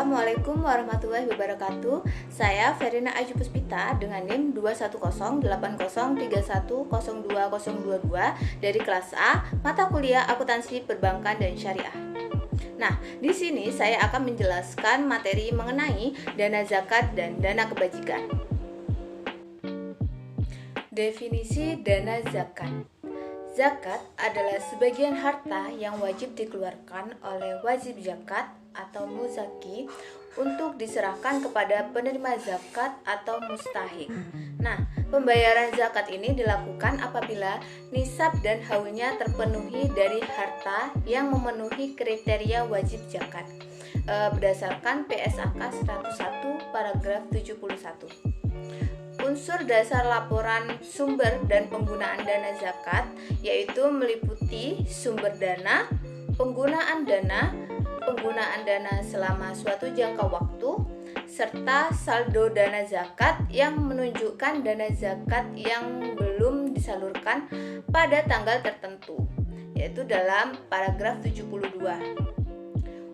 Assalamualaikum warahmatullahi wabarakatuh. Saya Verina Ayu Puspita dengan NIM 2108031020022 dari kelas A, mata kuliah Akuntansi Perbankan dan Syariah. Nah, di sini saya akan menjelaskan materi mengenai dana zakat dan dana kebajikan. Definisi dana zakat. Zakat adalah sebagian harta yang wajib dikeluarkan oleh wajib zakat atau muzaki untuk diserahkan kepada penerima zakat atau mustahik. Nah, pembayaran zakat ini dilakukan apabila nisab dan haulnya terpenuhi dari harta yang memenuhi kriteria wajib zakat berdasarkan PSAK 101 paragraf 71. Unsur dasar laporan sumber dan penggunaan dana zakat yaitu meliputi sumber dana, penggunaan dana selama suatu jangka waktu, serta saldo dana zakat yang menunjukkan dana zakat yang belum disalurkan pada tanggal tertentu, yaitu dalam paragraf 72.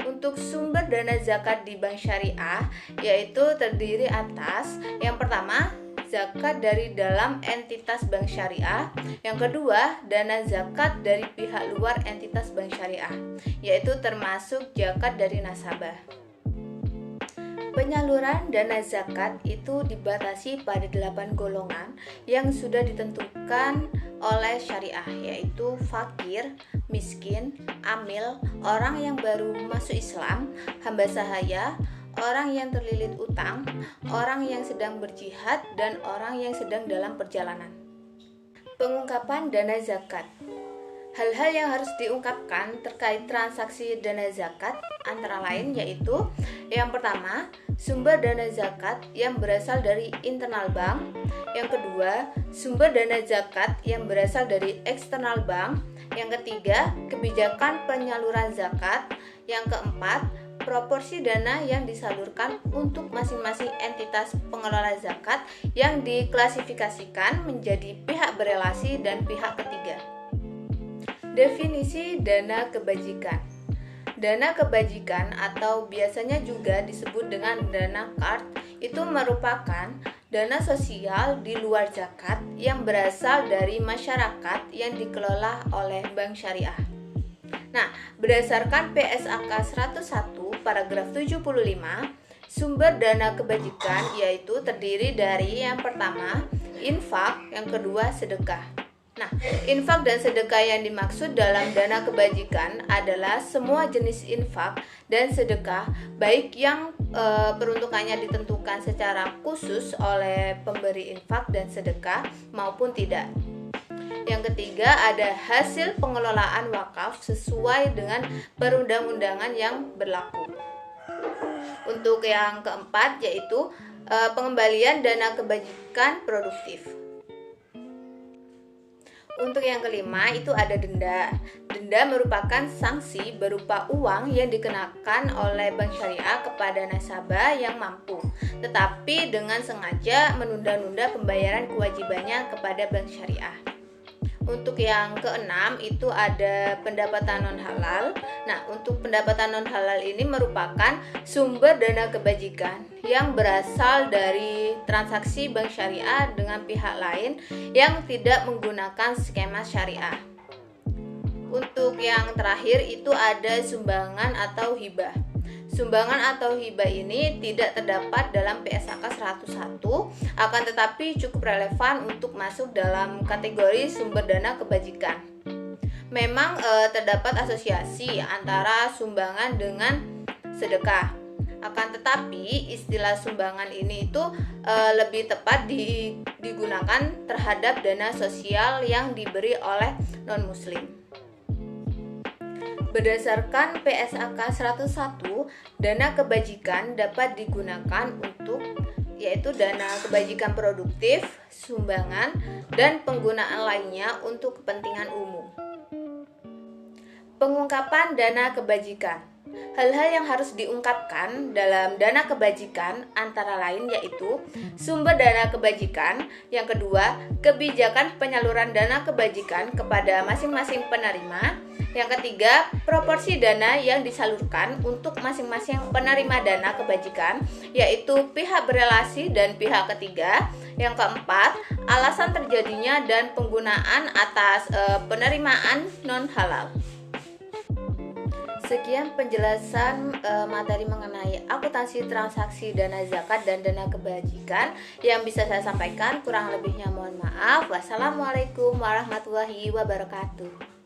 Untuk sumber dana zakat di bank syariah yaitu terdiri atas yang pertama, zakat dari dalam entitas bank syariah. Yang kedua, dana zakat dari pihak luar entitas bank syariah, yaitu termasuk zakat dari nasabah. Penyaluran dana zakat itu dibatasi pada 8 golongan yang sudah ditentukan oleh syariah, yaitu fakir, miskin, amil, orang yang baru masuk Islam, hamba sahaya, orang yang terlilit utang, orang yang sedang berjihad, dan orang yang sedang dalam perjalanan. Pengungkapan dana zakat. Hal-hal yang harus diungkapkan terkait transaksi dana zakat antara lain yaitu yang pertama, sumber dana zakat yang berasal dari internal bank. Yang kedua, sumber dana zakat yang berasal dari eksternal bank. Yang ketiga, kebijakan penyaluran zakat. Yang keempat, proporsi dana yang disalurkan untuk masing-masing entitas pengelola zakat yang diklasifikasikan menjadi pihak berelasi dan pihak ketiga. Definisi dana kebajikan. Dana kebajikan atau biasanya juga disebut dengan dana kard itu merupakan dana sosial di luar zakat yang berasal dari masyarakat yang dikelola oleh bank syariah. Nah, berdasarkan PSAK 101 paragraf 75, sumber dana kebajikan yaitu terdiri dari yang pertama, infak, yang kedua, sedekah. Nah, infak dan sedekah yang dimaksud dalam dana kebajikan adalah semua jenis infak dan sedekah, baik yang peruntukannya ditentukan secara khusus oleh pemberi infak dan sedekah maupun tidak. Yang ketiga, ada hasil pengelolaan wakaf sesuai dengan perundang-undangan yang berlaku. Untuk yang keempat yaitu pengembalian dana kebajikan produktif. Untuk yang kelima itu ada denda. Denda merupakan sanksi berupa uang yang dikenakan oleh bank syariah kepada nasabah yang mampu, tetapi dengan sengaja menunda-nunda pembayaran kewajibannya kepada bank syariah. Untuk yang keenam itu ada pendapatan non halal. Nah, untuk pendapatan non halal ini merupakan sumber dana kebajikan yang berasal dari transaksi bank syariah dengan pihak lain yang tidak menggunakan skema syariah. Untuk yang terakhir itu ada sumbangan atau hibah. Sumbangan atau hibah ini tidak terdapat dalam PSAK 101, akan tetapi cukup relevan untuk masuk dalam kategori sumber dana kebajikan. Memang terdapat asosiasi antara sumbangan dengan sedekah. Akan tetapi istilah sumbangan ini itu lebih tepat digunakan terhadap dana sosial yang diberi oleh non-muslim. Berdasarkan PSAK 101, dana kebajikan dapat digunakan untuk yaitu dana kebajikan produktif, sumbangan, dan penggunaan lainnya untuk kepentingan umum. Pengungkapan dana kebajikan. Hal-hal yang harus diungkapkan dalam dana kebajikan antara lain yaitu sumber dana kebajikan, yang kedua, kebijakan penyaluran dana kebajikan kepada masing-masing penerima, Yang ketiga, proporsi dana yang disalurkan untuk masing-masing penerima dana kebajikan, yaitu pihak berelasi dan pihak ketiga. Yang keempat, alasan terjadinya dan penggunaan atas penerimaan non-halal. Sekian penjelasan materi mengenai akuntansi transaksi dana zakat dan dana kebajikan yang bisa saya sampaikan. Kurang lebihnya mohon maaf. Wassalamualaikum warahmatullahi wabarakatuh.